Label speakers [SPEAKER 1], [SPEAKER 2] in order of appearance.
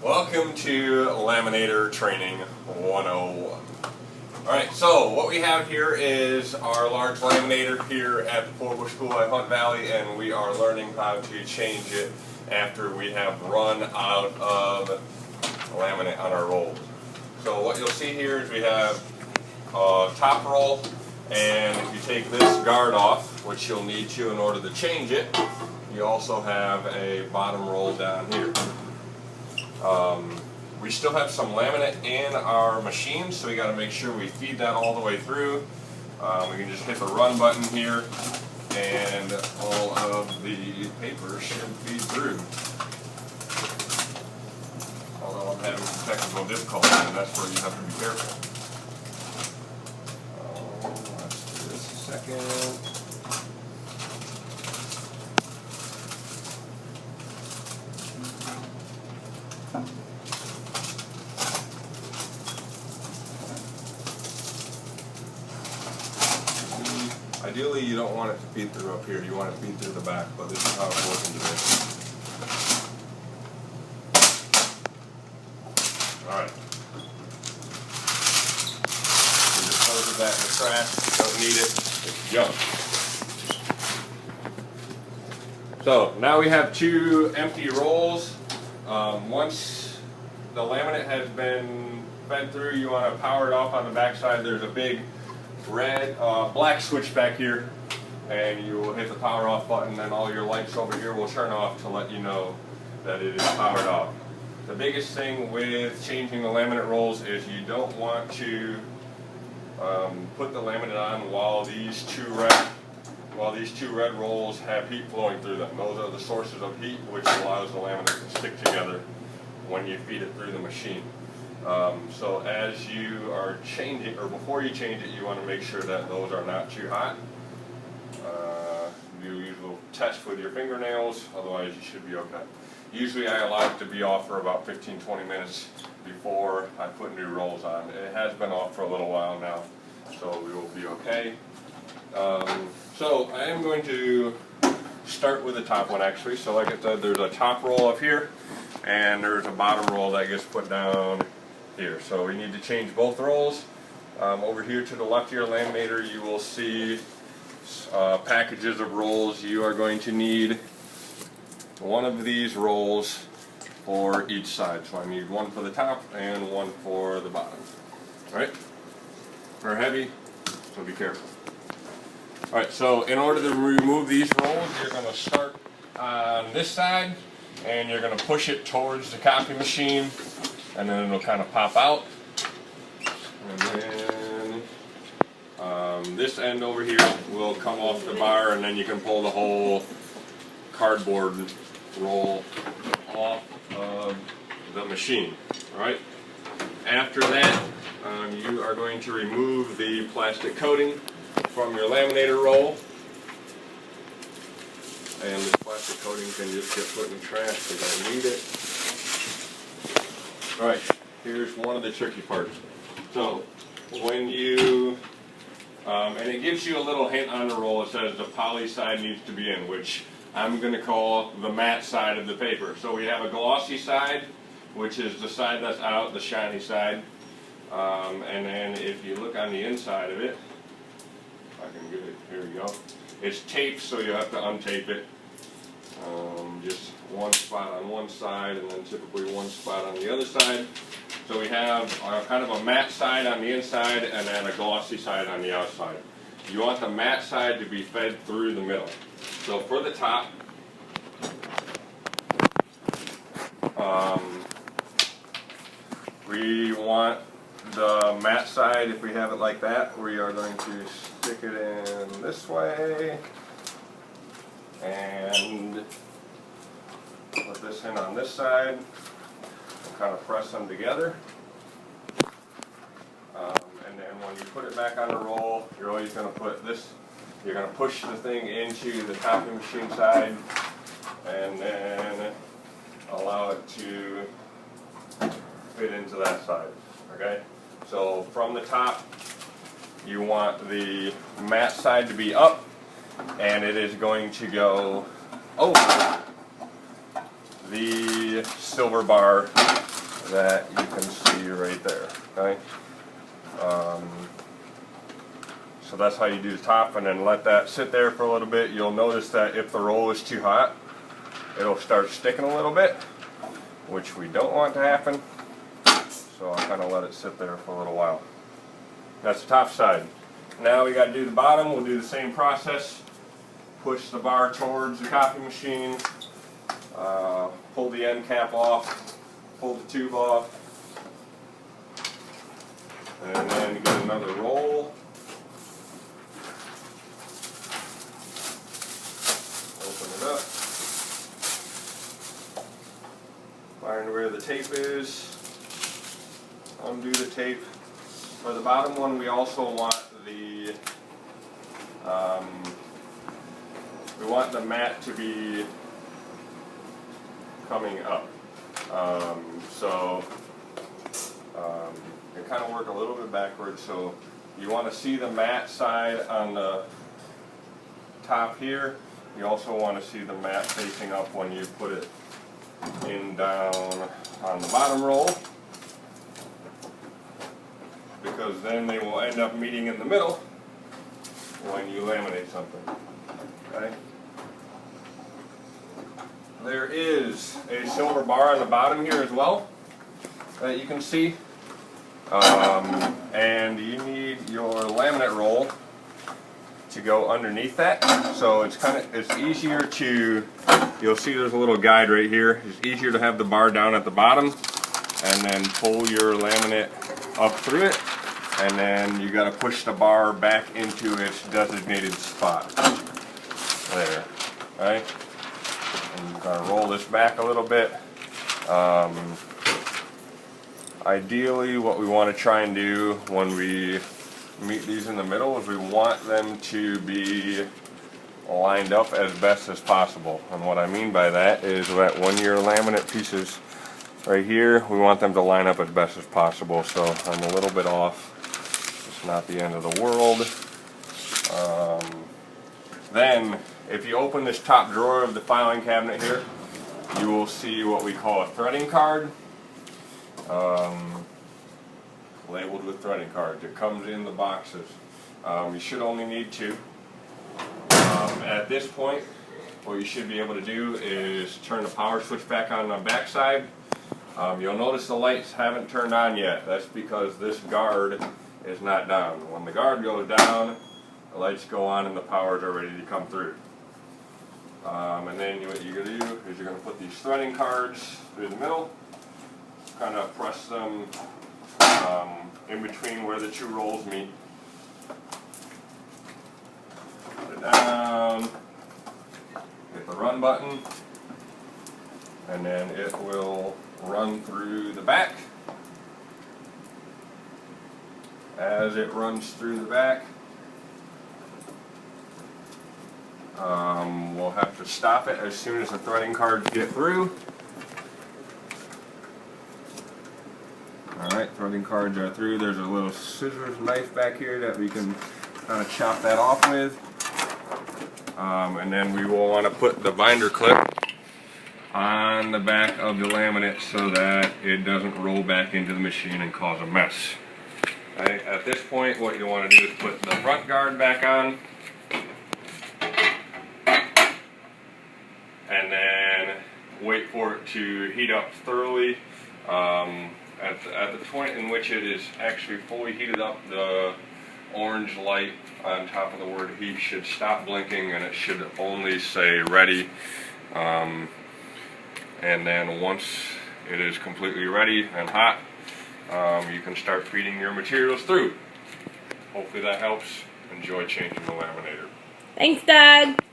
[SPEAKER 1] Welcome to Laminator Training 101. Alright, so what we have here is our large laminator here at the Portable School at Hunt Valley, and we are learning how to change it after we have run out of laminate on our rolls. So what you'll see here is we have a top roll, and if you take this guard off, which you'll need to in order to change it, you also have a bottom roll down here. We still have some laminate in our machine, so we got to make sure we feed that all the way through. We can just hit the run button here, and all of the paper should feed through. Although I'm having some technical difficulty, and that's where you have to be careful. Let's do this a second. Ideally, you don't want it to feed through up here. You want it to feed through the back, but this is how it's working today. Alright. You dispose of that in the trash. Don't need it. It's junk. So, now we have two empty rolls. Once the laminate has been fed through, you want to power it off on the back side. There's a big black switch back here, and you will hit the power off button, and all your lights over here will turn off to let you know that it is powered off. The biggest thing with changing the laminate rolls is you don't want to put the laminate on while these two red rolls have heat flowing through them. Those are the sources of heat which allows the laminate to stick together when you feed it through the machine. So as you are changing, or before you change it, you want to make sure that those are not too hot. You use a little test with your fingernails, otherwise you should be okay. Usually I allow it to be off for about 15-20 minutes before I put new rolls on. It has been off for a little while now, so we will be okay. So I am going to start with the top one actually. So like I said, there's a top roll up here, and there's a bottom roll that gets put down here. So we need to change both rolls. Over here to the left of your laminator, you will see packages of rolls. You are going to need one of these rolls for each side. So I need one for the top and one for the bottom. Alright? They're heavy, so be careful. Alright, so in order to remove these rolls, you're going to start on this side, and you're going to push it towards the copy machine, and then it'll kind of pop out. And then this end over here will come off the bar, and then you can pull the whole cardboard roll off of the machine. Alright? After that, you are going to remove the plastic coating from your laminator roll. And this plastic coating can just get put in the trash. We don't need it. Alright, here's one of the tricky parts. So, when you, and it gives you a little hint on the roll. It says the poly side needs to be in, which I'm going to call the matte side of the paper. So we have a glossy side, which is the side that's out, the shiny side. And then if you look on the inside of it, if I can get it, here we go. It's taped, so you have to untape it. Just one spot on one side, and then typically one spot on the other side. So we have kind of a matte side on the inside, and then a glossy side on the outside. You want the matte side to be fed through the middle. So for the top, we want the matte side, if we have it like that, we are going to stick it in this way, and put this in on this side, and kind of press them together. And then when you put it back on the roll, you're always going to put this, you're going to push the thing into the copy machine side, and then allow it to fit into that side. Okay? So from the top, you want the matte side to be up, and it is going to go over the silver bar that you can see right there. Okay. So that's how you do the top, and then let that sit there for a little bit. You'll notice that if the roll is too hot, it'll start sticking a little bit, which we don't want to happen. So I'll kind of let it sit there for a little while. That's the top side. Now we got to do the bottom. We'll do the same process. Push the bar towards the copy machine. Pull the end cap off. Pull the tube off. And then get another roll. Open it up. Find where the tape is. Undo the tape. For the bottom one, we also want the mat to be coming up. It kind of work a little bit backwards. So you want to see the mat side on the top here. You also want to see the mat facing up when you put it in down on the bottom roll, because then they will end up meeting in the middle when you laminate something. Okay. There is a silver bar on the bottom here as well that you can see, and you need your laminate roll to go underneath that. So it's easier to, you'll see there's a little guide right here. It's easier to have the bar down at the bottom and then pull your laminate up through it, and then you got to push the bar back into its designated spot. There, right? And you're going to roll this back a little bit. Ideally, what we want to try and do when we meet these in the middle is we want them to be lined up as best as possible. And what I mean by that is that when your laminate pieces right here, we want them to line up as best as possible. So I'm a little bit off. It's not the end of the world. Then, if you open this top drawer of the filing cabinet here, you will see what we call a threading card. Labeled with threading cards. It comes in the boxes. You should only need 2. At this point, what you should be able to do is turn the power switch back on the back side. You'll notice the lights haven't turned on yet. That's because this guard is not down. When the guard goes down, the lights go on and the powers are ready to come through. And then what you're going to do is you're going to put these threading cards through the middle, kind of press them in between where the 2 rolls meet. Put it down, hit the run button, and then it will run through the back. As it runs through the back, we'll have to stop it as soon as the threading cards get through. Alright, threading cards are through. There's a little scissors knife back here that we can kind of chop that off with. And then we will want to put the binder clip on the back of the laminate so that it doesn't roll back into the machine and cause a mess. Okay, at this point, what you want to do is put the front guard back on, and then wait for it to heat up thoroughly. At the point in which it is actually fully heated up, the orange light on top of the word heat should stop blinking, and it should only say ready. And then once it is completely ready and hot, you can start feeding your materials through. Hopefully that helps. Enjoy changing the laminator.
[SPEAKER 2] Thanks, Dad.